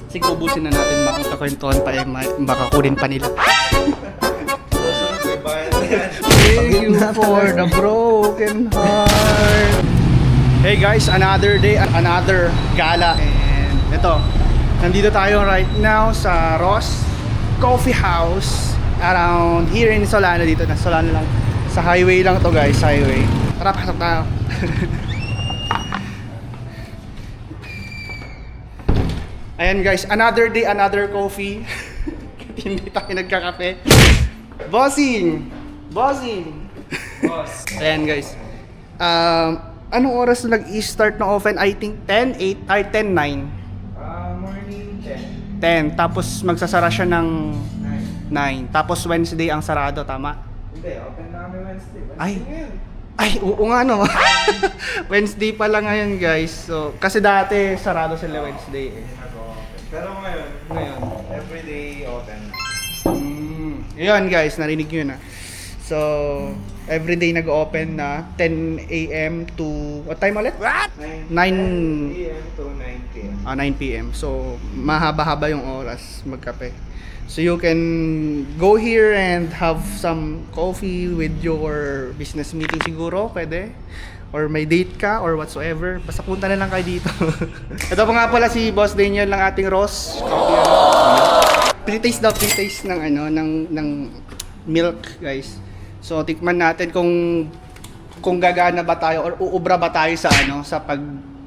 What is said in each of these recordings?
Sige, ubusin na natin. Baka kakwentuhan pa eh. Baka kunin pa nila. Thank you for the broken heart. Hey guys, another day, another gala. And ito, nandito tayo right now sa Ross Coffee House around here in Solano. Dito na Solano lang. Sa highway lang to guys, highway. Tara, pasok tayo. Ayan guys, another day, another coffee. Hindi tayo nagkakape. Bossing! Bossing! Boss. Ayan guys. Anong oras nag-i-start ng open? I think 10, 8, or 10, 9. Morning 10. 10. Tapos magsasara siya ng 9. Tapos Wednesday ang sarado, tama? Hindi, open na kami Wednesday. Ay. Ay, oo nga no. Wednesday pa lang ngayon guys. So, kasi dati sarado sila Wednesday eh. Pero ngayon, everyday open. Yun guys, narinig nyo na. So, everyday nag-open na 10 a.m. to... What time ulit? What? 9 a.m. to 9 p.m. 9 p.m. So, mahaba-haba yung oras magkape. So, you can go here and have some coffee with your business meeting siguro, pwede. Or may date ka or whatsoever. Basta punta na lang kayo dito. Ito pa nga pala si Boss Daniel ng ating Ross Coffee. Pre-taste daw, pre-taste ng ng milk, guys. So, tikman natin kung gagana ba tayo or uubra ba tayo sa sa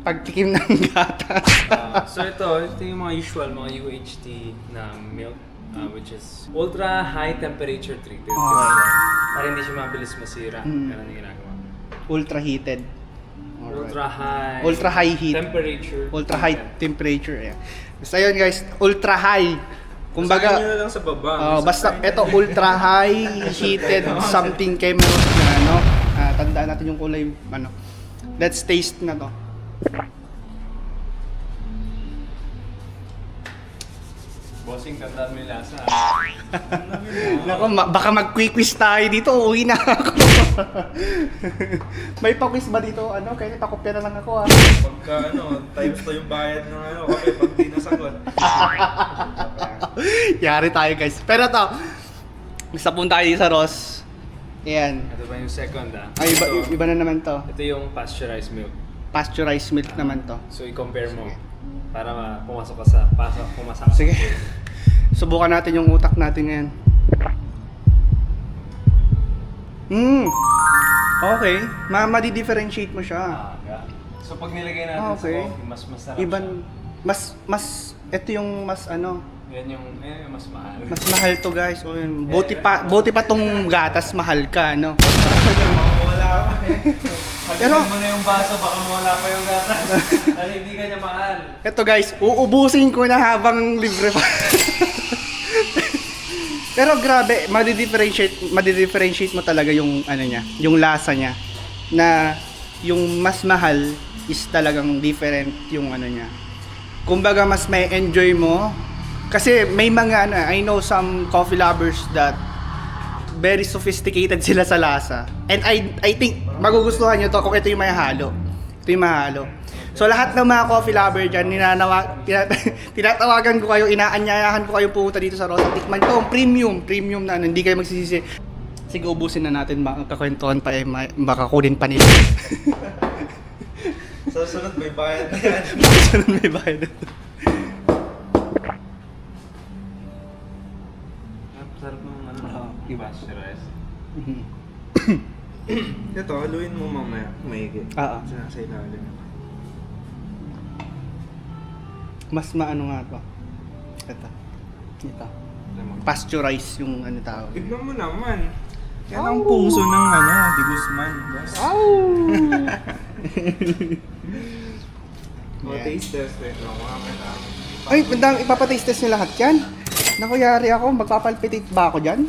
pagtikim ng gatas. So ito yung mga usual, mga UHT na milk, which is ultra high temperature treated. Para hindi siya mabilis masira. Ganun yung ginagawa. Ultra heated. Ultra high heat. temperature. Ultra high temperature. Yeah. Basta yun guys, ultra high. Kumbaga, Basahin nyo na lang sa baba. basta ito ultra high heated something chemicals na tandaan natin yung kulay Let's taste na to. Bossing, tandaan mo yung lasa. Nako, baka mag-quiz tayo dito, uwi na ako. May pa-quiz ba dito? Kaya pakopya na lang ako Pagka times to yung bayad ng kape pag di nasagot. Yari tayo guys. Pero to, gusto punta tayo sa Ross. Ayan. Ito ba yung second Ay, iba na naman to. Ito yung pasteurized milk. Pasteurized milk naman to. So i-compare mo para pumasok ka sa pumasok. Sige. Subukan natin yung utak natin ngayon. Okay. Ma-differentiate mo siya. So pag nilagay natin Okay. sa coffee, mas masarap Iban, mas, ito yung mas Yan yung mas mahal. mas mahal to guys. O yun. Buti pa tong gatas mahal ka, Wala pa Pero, mo na yung baso, baka mawala pa yung gatas. Dahil hindi ka niya mahal. ito guys, uubusin ko na habang libre pa. Pero grabe, madi-differentiate mo talaga yung niya, yung lasa niya. Na yung mas mahal is talagang different yung niya. Kumbaga mas may enjoy mo. Kasi may mga I know some coffee lovers that very sophisticated sila sa lasa. And I think magugustuhan nyo to kung ito yung may halo. Ito yung mahalo. So lahat ng mga coffee lover dyan, tinatawagan ko kayo, inaanyayahan ko kayo pumunta dito sa Ross. Tikman ko, premium na hindi kayo magsisisi. Sige, ubusin na natin, kakwentuhan pa eh, baka kunin pa nila. Sa sunod may bayad na yan. Sunod may bayad. Sarap ng pasteurized. Ito, haluin mo mamaya. Mahigit. Sa ilalim. Mas maano nga to. Ito. Pasteurize yung tawag. Tignan mo naman. Yan ang puso ng di Guzman. Taste test eh. Ay, ipapataste test nila lahat yan. Naku, yari ako. Magpapalpitate ba ako dyan?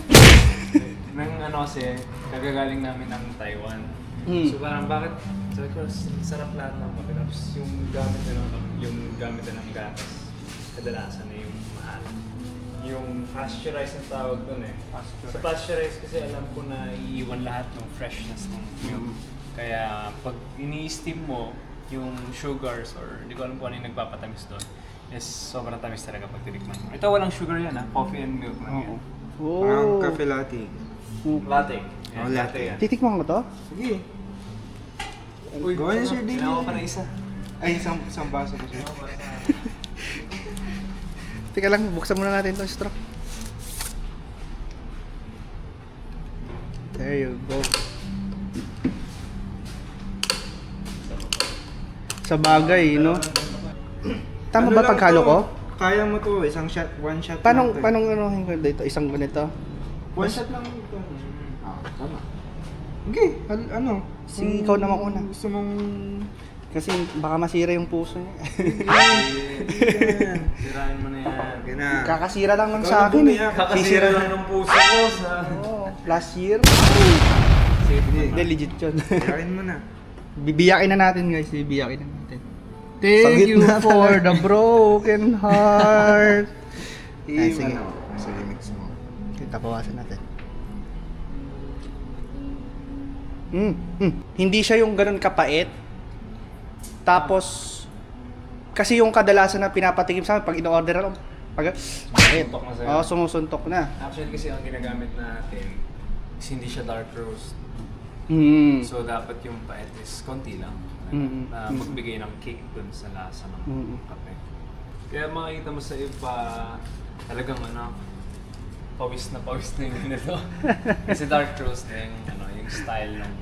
Kasi kagagaling namin ng Taiwan. So parang bakit? Sabi ko, sarap lahat ng kape. Tapos yung gamit ng gatas, kadalasan na yung mahal. Yung pasteurized ang tawag dun eh. Sa pasteurized kasi alam ko na iiwan lahat ng freshness ng milk. Kaya pag ini-steam mo yung sugars or hindi ko alam kung ano yung nagpapatamis doon, is sobrang tamis talaga pag tinikman mo. Ito walang sugar yan ha, coffee and milk lang yan. Parang Oh. cafe latte. Latte. Oh, latte. yan. Titikman ko to? Sige. Uy, Go ahead, Sir David. kailangan ko pa na isa. Ay, isang baso ko siya. Teka lang, buksan muna natin itong straw. There you go. Sa bagay, no? Tama Ano ba lang paghalo to? ko? Kaya mo to, isang shot, one shot Paano, lang to. paano ano ko dito? Isang ganito? One shot lang ito. Tama. Okay, ano? Sige, ikaw naman una. Gusto mong... Kasi baka masira yung puso niya. Yan. Sirain mo na yan. Okay na. Kakasira lang ng Ikaw sa na akin. bumiyak. Kakasira lang ng puso ko sa... Oh, last year. Sige. Hindi, legit yun. Yakin mo na. Bibiyakin na natin guys, bibiyakin na natin. Sakit Thank you na for talaga. the broken heart. Ay, sige. Sige, mix mo. Kita bawasan natin. Hindi siya yung ganun kapait. Tapos, kasi yung kadalasan na pinapatikim sa amin, pag in-order ako, pag, Sumusuntok na sa'yo. Oo, sumusuntok na. Actually kasi ang ginagamit natin is hindi siya dark roast. So dapat yung pait is konti lang. Na magbigay ng kick dun sa lasa ng kape. Kaya makikita mo sa iba talagang pawis na yung ganito. Kasi dark roast na yung, yung style ng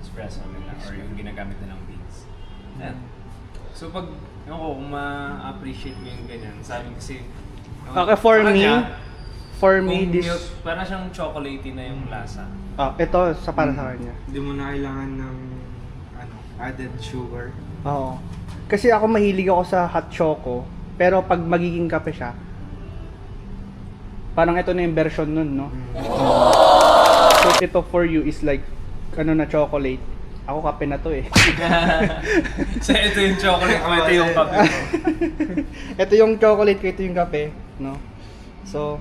espresso nila or yung ginagamit nilang beans. Yan. So pag, kung ma-appreciate mo yung ganyan, sa amin kasi Okay, for sa me, kanya, this... milk, parang siyang chocolatey na yung lasa. ito, sa para sa kanya. Hindi mo na kailangan ng added sugar. Oo. Kasi ako mahilig ako sa hot choco, pero pag magiging kape siya, parang ito na yung version nun, no? So ito for you is like, na chocolate. Ako kape na to eh. So ito yung chocolate mo, ito yung kape mo. Ito yung chocolate ko, ito yung kape, no? So,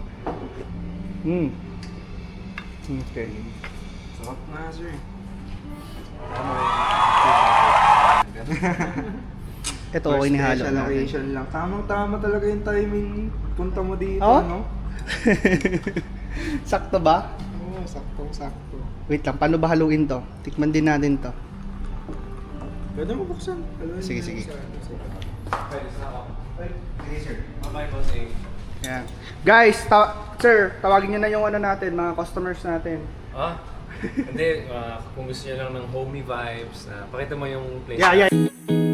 Okay. Sarap na, sir. Ito okay ni halo Special natin. occasion lang. Tamang-tama talaga yung timing punta mo dito, Oh? no? Sakto ba? Oo, saktong-sakto. Wait lang, paano ba haluin to? Tikman din natin to. Pwede mo buksan. Sige, sige. Pwede sa ako. Sige, sir. Bye-bye, bossing. Yan. Guys, sir, tawagin niyo na yung natin, mga customers natin. Hindi, kung gusto niyo lang ng homey vibes, pakita mo yung place. Yeah.